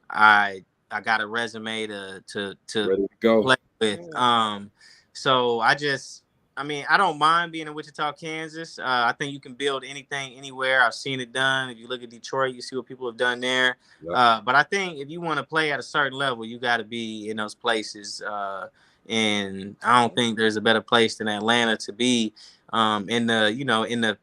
I got a resume to ready to go play with. So I don't mind being in Wichita, Kansas. I think you can build anything anywhere. I've seen it done. If you look at Detroit, you see what people have done there. Yep. But I think if you want to play at a certain level, you got to be in those places. And I don't think there's a better place than Atlanta to be in the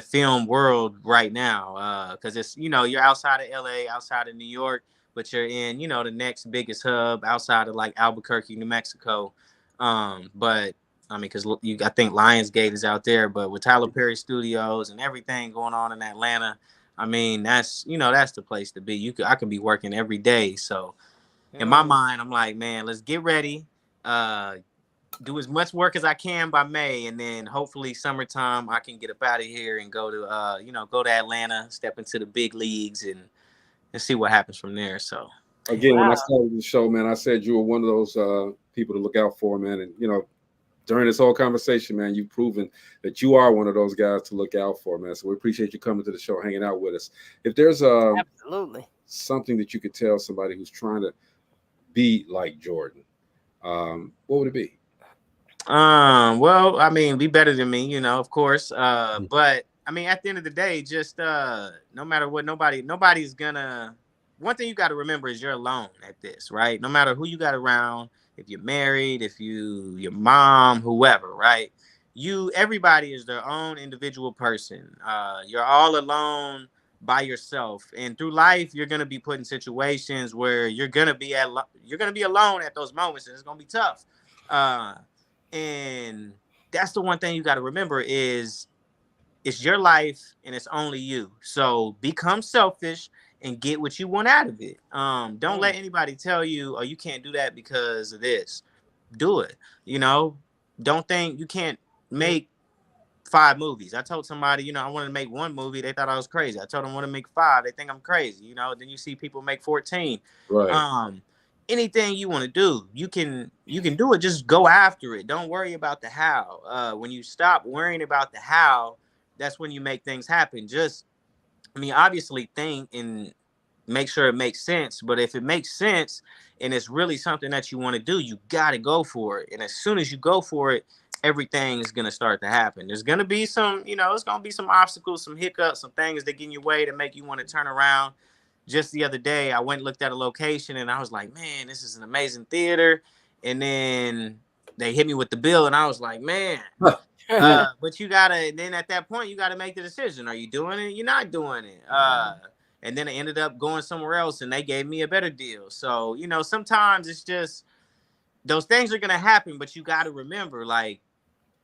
film world right now, because it's you're outside of LA, outside of New York, but you're in the next biggest hub outside of like Albuquerque, New Mexico. But I mean, because I think Lionsgate is out there, but with Tyler Perry Studios and everything going on in Atlanta, I mean that's the place to be. I can be working every day. So in my mind, I'm like, man, let's get ready. Do as much work as I can by May, and then hopefully summertime I can get up out of here and go to Atlanta, step into the big leagues, and see what happens from there. So again, when I started the show, man, I said you were one of those people to look out for, man. And during this whole conversation, man, you've proven that you are one of those guys to look out for, man. So we appreciate you coming to the show, hanging out with us. If there's absolutely something that you could tell somebody who's trying to be like Jordan, what would it be? Well, I mean, be better than me, of course. But I mean, at the end of the day, just no matter what, nobody's gonna. One thing you got to remember is you're alone at this, right? No matter who you got around, if you're married, if your mom, whoever, right? Everybody is their own individual person. You're all alone by yourself. And through life, you're gonna be put in situations where you're gonna be alone at those moments, and it's gonna be tough. And that's the one thing you got to remember is it's your life and it's only you. So become selfish and get what you want out of it. Don't let anybody tell you, oh, you can't do that because of this. Do it. Don't think you can't make 5 movies. I told somebody, I wanted to make 1 movie. They thought I was crazy. I told them I want to make 5. They think I'm crazy. Then you see people make 14. Right. Anything you want to do, you can do it. Just go after it. Don't worry about the how. When you stop worrying about the how, that's when you make things happen. Obviously think and make sure it makes sense. But if it makes sense and it's really something that you want to do, you got to go for it. And as soon as you go for it, everything is going to start to happen. There's going to be some, it's going to be some obstacles, some hiccups, some things that get in your way to make you want to turn around. Just the other day, I went and looked at a location and I was like, man, this is an amazing theater. And then they hit me with the bill and I was like, man. But you gotta, then at that point, you gotta make the decision. Are you doing it? You're not doing it. And then I ended up going somewhere else and they gave me a better deal. So, sometimes it's just, those things are gonna happen, but you gotta remember, like,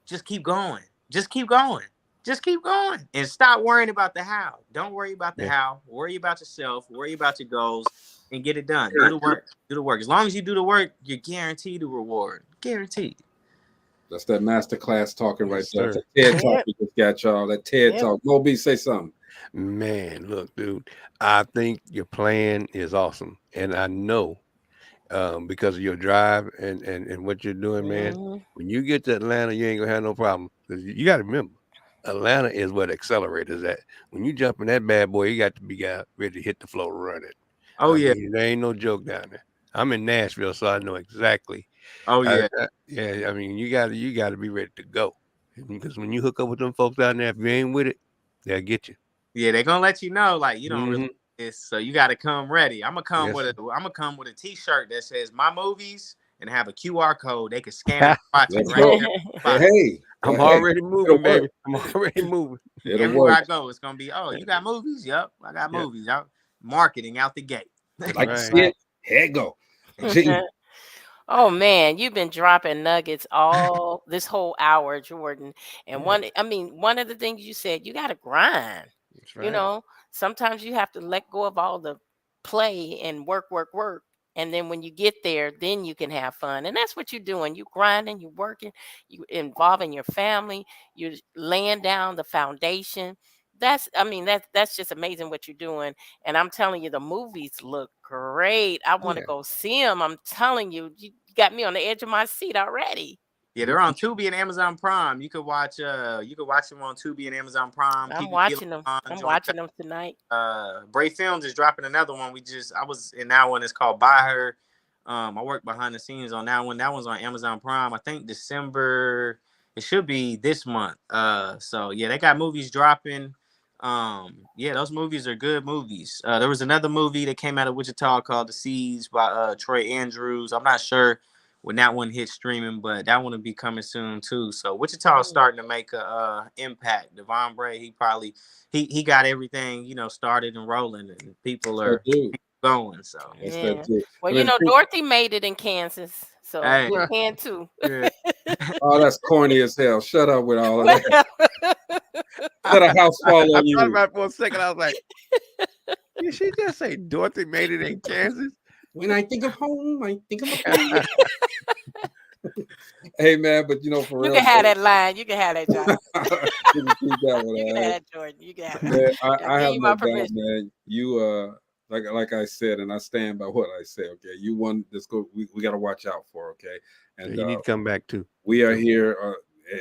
just keep going. Just keep going. Just keep going. And stop worrying about the how. Don't worry about the how. Worry about yourself. Worry about your goals and get it done. Do the work. Do the work. As long as you do the work, you're guaranteed a reward. Guaranteed. That's that master class talking right there. Sir. That TED talk we just got, y'all. That TED talk. Moby, say something. Man, look, dude, I think your plan is awesome. And I know because of your drive and what you're doing, man, when you get to Atlanta, you ain't gonna have no problem. You got to remember, Atlanta is where the accelerator is at. When you jump in that bad boy, you got to be ready to hit the floor running. Oh, yeah. There ain't no joke down there. I'm in Nashville, so I know exactly. Oh, yeah. Yeah, you got to be ready to go. Because when you hook up with them folks down there, if you ain't with it, they'll get you. Yeah, they're gonna let you know, like, you don't really this, so you got to come ready. I'm gonna come with a T-shirt that says my movies and have a QR code. They can scan it, watch it right there. Hey, I'm already moving, baby. I'm already moving. Everywhere I go, it's gonna be, oh, you got movies? Yep, I got movies. Marketing out the gate. Like it, here it go. Oh man, you've been dropping nuggets all this whole hour, Jordan. And one of the things you said, you got to grind. That's right. Sometimes you have to let go of all the play and work. And then when you get there, then you can have fun. And that's what you're doing. You grinding, you working, you involving your family, you're laying down the foundation. That's just amazing what you're doing. And I'm telling you, the movies look great. I want to go see them. I'm telling you, you got me on the edge of my seat already. Yeah, they're on Tubi and Amazon Prime. You could watch them on Tubi and Amazon Prime. I'm watching them. I'm watching them tonight. Bray Films is dropping another one. I was in that one. It's called By Her. I worked behind the scenes on that one. That one's on Amazon Prime. I think December. It should be this month. So yeah, they got movies dropping. Those movies are good movies. There was another movie that came out of Wichita called The Seeds by Troy Andrews. I'm not sure when that one hits streaming, but that one will be coming soon too. So Wichita is starting to make a impact. Devon Bray, he got everything started and rolling, and people are going. So well, Dorothy made it in Kansas, so you can too. Oh, that's corny as hell. Shut up with all of that. Let a house fall on you. I thought about it for a second. I was like, did she just say Dorothy made it in Kansas? When I think of home, I think of home. Hey man, but for real, you can have that line. You can have that, John. You can have that, Jordan. You can have that. I have no doubt, man. You like I said, and I stand by what I say. Okay, you won this. We got to watch out for. Okay, and you need to come back too. We are here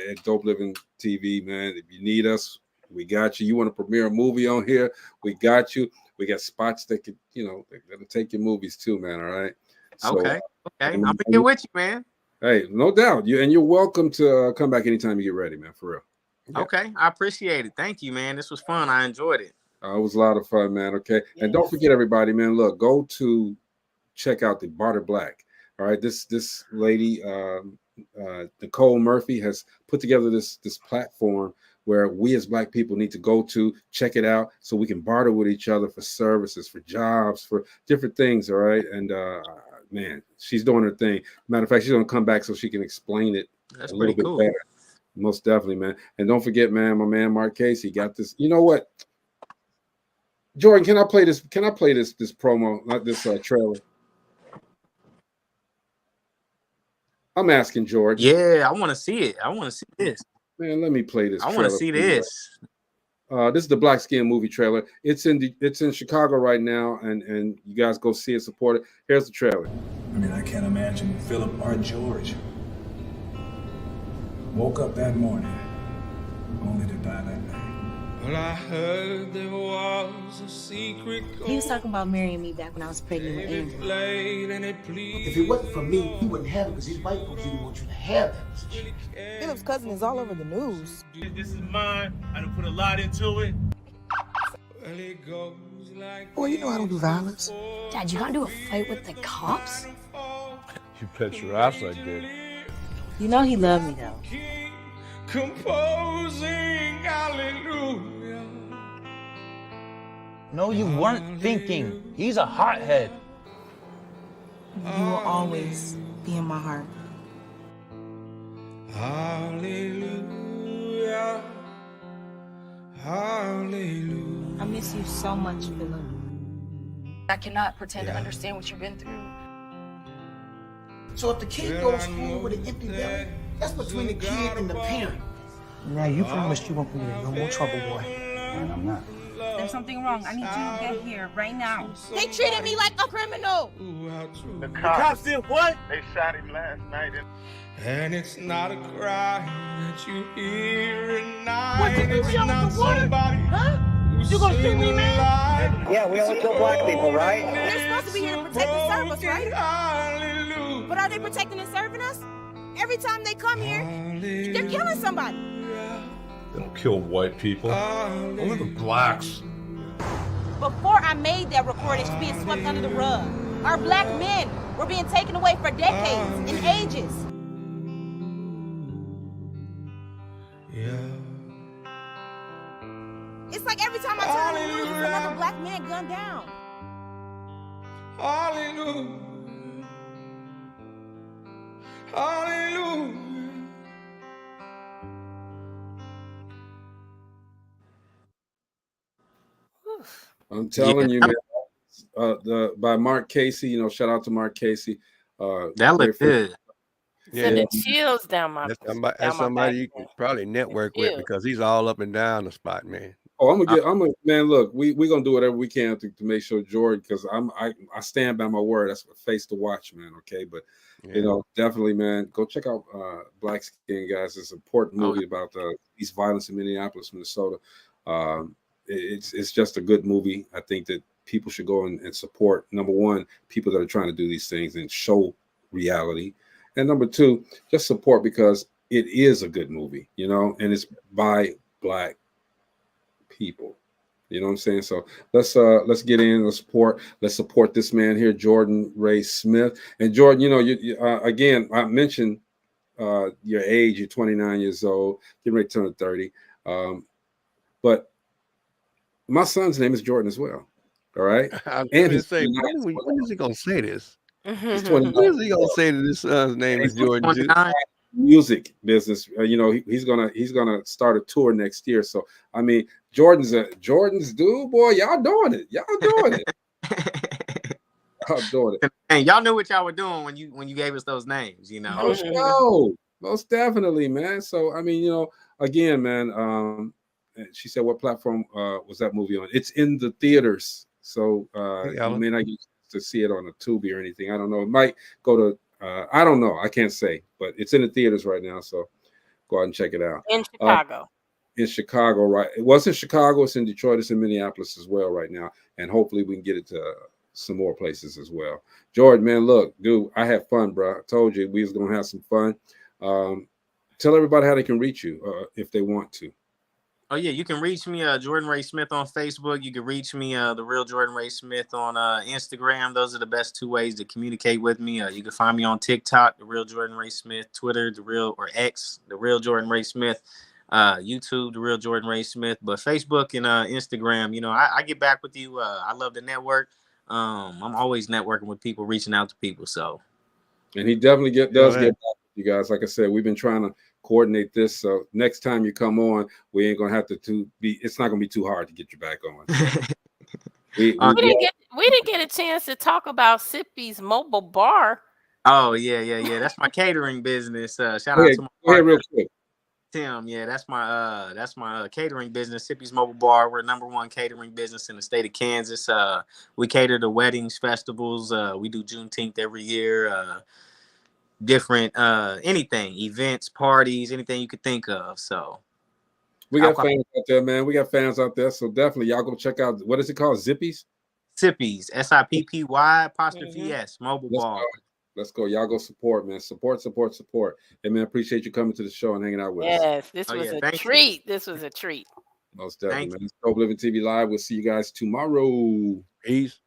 at Dope Living TV, man. If you need us, we got you. You want to premiere a movie on here? We got you. We got spots that could, that'll take your movies too, man. All right. So, okay. I'm gonna get with you, man. Hey, no doubt. You're welcome to come back anytime you get ready, man. For real. Yeah. Okay, I appreciate it. Thank you, man. This was fun. I enjoyed it. It was a lot of fun, man. Okay, and don't forget, everybody, man. Look, go to check out the Barter Black. All right, this lady, Nicole Murphy, has put together this platform where we as Black people need to go to, check it out, so we can barter with each other for services, for jobs, for different things. All right, and man, she's doing her thing. Matter of fact, she's gonna come back so she can explain it That's a little pretty bit cool. better. Most definitely, man. And don't forget, man, my man Mark Casey got this. You know what, Jordan? Can I play this? Can I play this promo, not this trailer? I'm asking Jordan. Yeah, I want to see it. I want to see this. Man, let me play this. I want to see this. This is the Black Skin movie trailer. It's in Chicago right now, and you guys go see it, support it. Here's the trailer. I mean, I can't imagine Philip or George woke up that morning only to die that night. Well, I heard there was a secret. He was talking about marrying me back when I was pregnant with Andrew. If it wasn't for me, he wouldn't have it because these white folks didn't want you to have that position. Philip's cousin is all over the news. This is mine. I done put a lot into it. Boy, you know I don't do violence. Dad, you gotta do a fight with the cops? You bet your ass I did. You know he loved me though. Composing hallelujah. No, you weren't thinking. He's a hothead. You will always be in my heart. Hallelujah. Hallelujah. I miss you so much, Philip. I cannot pretend to understand what you've been through. So if the kid goes home with an empty belly, that's between the kid and the parent. Now you promised you won't be in no more trouble, boy. And I'm not. There's something wrong. I need you to get here right now. They treated me like a criminal. The cops did what? They shot him last night. And it's not a cry that you hear at night. What, did you It's yell not at the water? somebody Huh? You gonna shoot me, man? Yeah, we only kill black people, right? They're supposed to be here to protect and serve us, right? Hallelujah. But are they protecting and serving us? Every time they come here, they're killing somebody. They don't kill white people. Only the blacks. Before I made that recording, it's being swept under the rug. Our black men were being taken away for decades and ages. It's like every time I turn on the news, there's another black man gunned down. Hallelujah. Hallelujah. I'm telling you, man. By Mark Casey, shout out to Mark Casey. That looked good. Sending chills down my That's somebody you can probably network with because he's all up and down the spot, man. Oh, man. Look, we're gonna do whatever we can to make sure Jordan, because I stand by my word. That's a face to watch, man. Okay, but definitely, man, go check out Black Skin, guys. It's an important movie about police violence in Minneapolis, Minnesota. It's just a good movie. I think that people should go and support, number one, people that are trying to do these things and show reality, and number two, just support because it is a good movie, and it's by Black people. You know what I'm saying? So let's get in. Let's support this man here, Jordan Ray Smith. And Jordan, you again, I mentioned your age. You're 29 years old, getting ready to turn 30. But my son's name is Jordan as well. All right. I'm and going to say, when is he going to say this? He's 29. When is he going to say that his son's name is Jordan? Music business. He's gonna start a tour next year. So I mean, Jordan's dude, boy. Y'all doing it. Y'all doing it. Y'all doing it. And y'all knew what y'all were doing when you gave us those names. Most definitely, man. So I mean, again, man. She said, "What platform was that movie on?" It's in the theaters, so you may not get to see it on a Tubi or anything. I don't know. It might go to. I don't know. I can't say, but it's in the theaters right now. So go out and check it out. In Chicago. In Chicago, right? It was in Chicago. It's in Detroit. It's in Minneapolis as well right now. And hopefully we can get it to some more places as well. Jordan, man, look, dude, I had fun, bro. I told you we was going to have some fun. Tell everybody how they can reach you if they want to. Oh, yeah, you can reach me, Jordan Ray Smith on Facebook. You can reach me, The Real Jordan Ray Smith on Instagram. Those are the best two ways to communicate with me. You can find me on TikTok, The Real Jordan Ray Smith, Twitter, or X, The Real Jordan Ray Smith. YouTube, The Real Jordan Ray Smith, but Facebook and Instagram, you know, I get back with you. I love the network. I'm always networking with people, reaching out to people. So, and he definitely does get back with you guys. Like I said, we've been trying to coordinate this. So next time you come on, we ain't gonna have to be. It's not gonna be too hard to get you back on. We didn't get a chance to talk about Sippy's Mobile Bar. Oh yeah. That's my catering business. Shout out to my partner, real quick. Tim. Yeah, that's my catering business, Sippy's Mobile Bar. We're #1 catering business in the state of Kansas. We cater to weddings, festivals. We do Juneteenth every year. Different anything, events, parties, anything you could think of. So we got fans out there, man. We got fans out there. So definitely y'all go check out, what is it called? Zippy's? Sippy's, SIPPY''S Mobile Bar. Let's go. Y'all go support, man. Support. Hey, man, appreciate you coming to the show and hanging out with us. Yes, this was a treat. This was a treat. Most definitely, man. It's Dope Living TV Live. We'll see you guys tomorrow. Peace.